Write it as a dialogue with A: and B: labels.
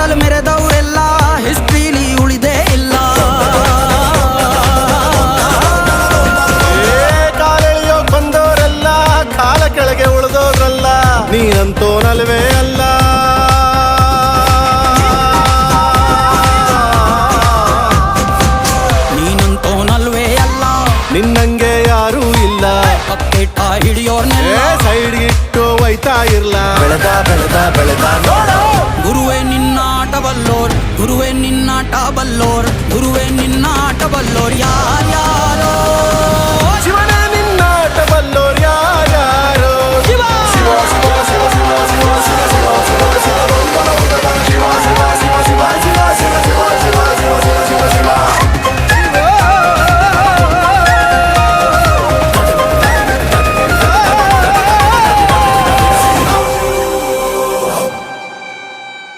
A: ಕಾಲ್ ಮೆರೆದವರೆಲ್ಲ ಹಿಸ್ಟ್ರಿಲಿ ಉಳಿದೇ ಇಲ್ಲ.
B: ಕಾಲೆಳೆಯೋಕ್ ಬಂದವರೆಲ್ಲ ಕಾಲ ಕೆಳಗೆ ಉಳಿದೋದ್ರಲ್ಲ, ನೀನಂತೋನಲ್ವೇ ಅಲ್ಲ.
A: ನೀನಂತೋನಲ್ವೇ ಅಲ್ಲ,
B: ನಿನ್ನಂಗೆ ಯಾರೂ ಇಲ್ಲ.
A: ಪಕ್ಕೆಟ್ಟ ಹಿಡಿಯೋರ್ನೆಲ್ಲ
B: ಸೈಡ್ ಇಟ್ಟು ಒಯ್ತಾ ಇರ್ಲ. ಬೆಳೆದ ಬೆಳೆದ ಬೆಳೆದ ನೋಡು,
A: ಗುರುವೇ ನಿನ್ನಾಟ ಬಲ್ಲೋರ್, ಗುರುವೇ ನಿನ್ನಾಟ ಬಲ್ಲೋರ್, ಗುರುವೇ ನಿನ್ನಾಟ ಬಲ್ಲೋರ್ ಯಾರ್ಯಾರೋ.
B: ಶಿವನೇ